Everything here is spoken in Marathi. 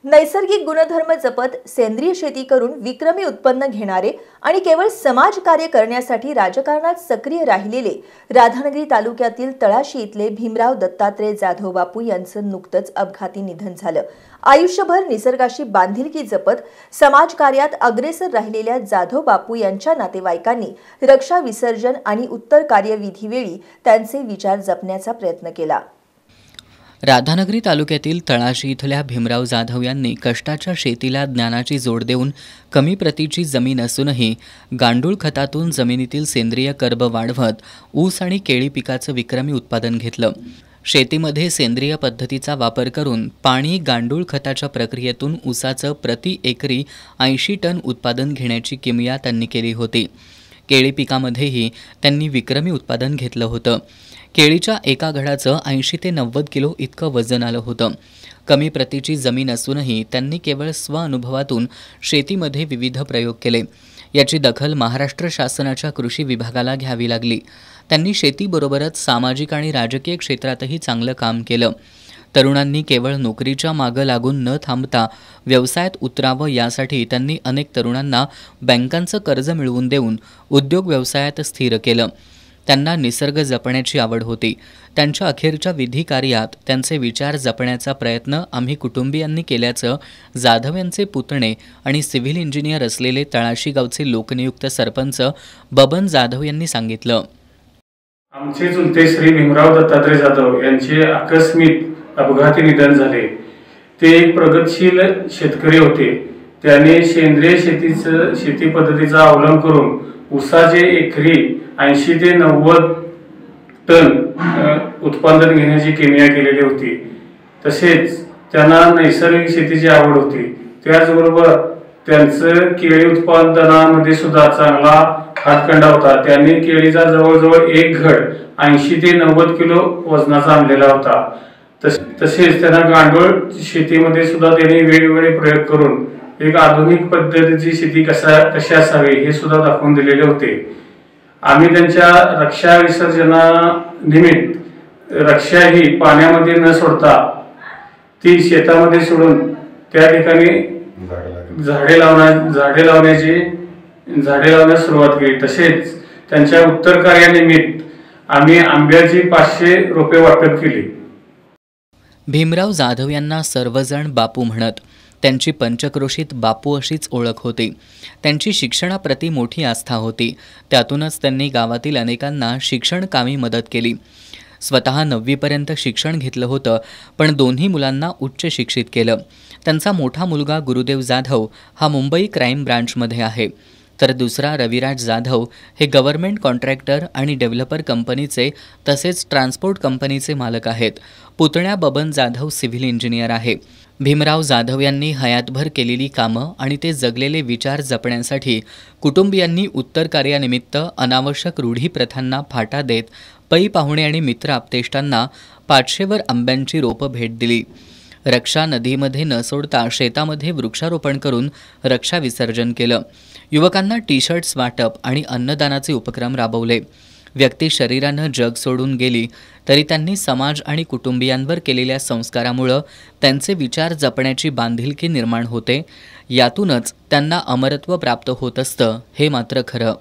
नैसर्गिक गुणधर्म जपत सेंद्रिय शेती करून विक्रमी उत्पन्न घेणारे आणि केवळ समाजकार्य करण्यासाठी राजकारणात सक्रिय राहिलेले राधानगरी तालुक्यातील तळाशी इथले भीमराव दत्तात्रय जाधव बापू यांचं नुकतंच अपघाती निधन झालं। आयुष्यभर निसर्गाशी बांधिलकी जपत समाजकार्यात अग्रेसर राहिलेल्या जाधव बापू यांच्या नातेवाईकांनी रक्षा विसर्जन आणि उत्तर कार्यविधीवेळी त्यांचे विचार जपण्याचा प्रयत्न केला। राधानगरी तालुक्यातील तळाशी इथल्या भीमराव जाधव यांनी कष्टाच्या शेतीला ज्ञानाची जोड देऊन कमी प्रतीची जमीन असूनही गांडूळ खतातून जमिनीतील सेंद्रिय कर्ब वाढवत ऊस आणि केळी पिकाचं विक्रमी उत्पादन घेतलं। शेतीमध्ये सेंद्रिय पद्धतीचा वापर करून पाणी गांडूळ खताच्या प्रक्रियेतून ऊसाचं प्रति एकरी 80 टन उत्पादन घेण्याची किमया त्यांनी केली होती। केळी पिकामध्येही त्यांनी विक्रमी उत्पादन घेतलं होतं। केळीच्या एका घडाचं 80 ते 90 किलो इतकं वजन आलं होतं। कमी प्रतीची जमीन असूनही त्यांनी केवळ स्वअनुभवातून शेतीमध्ये विविध प्रयोग केले। याची दखल महाराष्ट्र शासनाच्या कृषी विभागाला घ्यावी लागली। त्यांनी शेतीबरोबरच सामाजिक आणि राजकीय क्षेत्रातही चांगलं काम केलं। तरुणांनी केवळ नोकरीच्या मागं लागून न थांबता व्यवसायात उतरावं यासाठी त्यांनी अनेक तरुणांना बँकांचं कर्ज मिळवून देऊन उद्योग व्यवसायात स्थिर केलं। त्यांना निसर्ग जपण्याची आवड होती। त्यांच्या अखेरच्या विधी कार्यात त्यांचे विचार जपण्याचा प्रयत्न आम्ही कुटुंबियांनी केल्याचं जाधव यांचे पुतणे आणि सिव्हिल इंजिनियर असलेले तळाशी गावचे लोकनियुक्त सरपंच बबन जाधव यांनी सांगितलं। आमचे चुलते श्री भीमराव दत्तात्रय जाधव यांचे आकस्मिक अपघाती निधन झाले। ते एक प्रगतशील शेतकरी होते। त्यांनी सेंद्रिय शेती पद्धतीचा अवलंब करून ऊसाचे एकरी 80 ते 90 टन उत्पादन घेण्याची किमया केलेली होती। तसेच त्यांना नैसर्गिक शेतीची आवड होती। त्याचबरोबर त्यांचं केळी उत्पादनामध्ये सुद्धा चांगला हातखंडा होता। त्यांनी केळीचा जवळजवळ एक घड 80 ते 90 किलो वजनाचा आणलेला होता। तसेच त्यांना गांडूळ शेतीमध्ये सुद्धा त्यांनी वेगवेगळे प्रयोग करून एक आधुनिक पद्धतीची शेती कशी असावी हे सुद्धा दाखवून दिलेले होते। आम्ही त्यांच्या रक्षा विसर्जनानिमित्त रक्षा ही पाण्यामध्ये न सोडता ती शेतामध्ये सोडून त्या ठिकाणी झाडे लावण्यास सुरुवात केली। तसेच त्यांच्या उत्तर कार्यानिमित्त आम्ही आंब्याची 500 रोपे वाटप केली। भीमराव जाधव यांना सर्वजण बापू म्हणत। त्यांची पंचक्रोशीत बापू अशीच ओळख होती। त्यांची शिक्षणाप्रती मोठी आस्था होती। त्यातूनच त्यांनी गावातील अनेकांना शिक्षण कामी मदत केली। स्वतः 9वी पर्यंत शिक्षण घेतलं होतं, पण दोन्ही मुलांना उच्च शिक्षित केलं। त्यांचा मोठा मुलगा गुरुदेव जाधव हा मुंबई क्राईम ब्रांचमध्ये आहे, तर दुसरा रविराज जाधव हे गव्हर्नमेंट कॉन्ट्रॅक्टर आणि डेव्हलपर कंपनीचे तसेच ट्रान्सपोर्ट कंपनीचे मालक आहेत। पुतण्या बबन जाधव सिव्हिल इंजिनियर आहे। भीमराव जाधव यांनी हयातभर केलेली कामं आणि ते जगलेले विचार जपण्यासाठी कुटुंबियांनी उत्तर कार्यानिमित्त अनावश्यक रूढी प्रथांना फाटा देत पै पाहुणे आणि मित्र आप्तेष्टांना 500वर आंब्यांची रोपं भेट दिली। रक्षा नदीमध्ये न सोडता शेतामध्ये वृक्षारोपण करून रक्षा विसर्जन केलं। युवकांना टी-शर्ट्स वाटप आणि अन्नदानाचे उपक्रम राबवले। व्यक्ती शरीरानं जग सोडून गेली तरी त्यांनी समाज आणि कुटुंबियांवर केलेल्या संस्कारामुळे त्यांचे विचार जपण्याची बांधिलकी निर्माण होते। यातूनच त्यांना अमरत्व प्राप्त होत असतं हे मात्र खरं।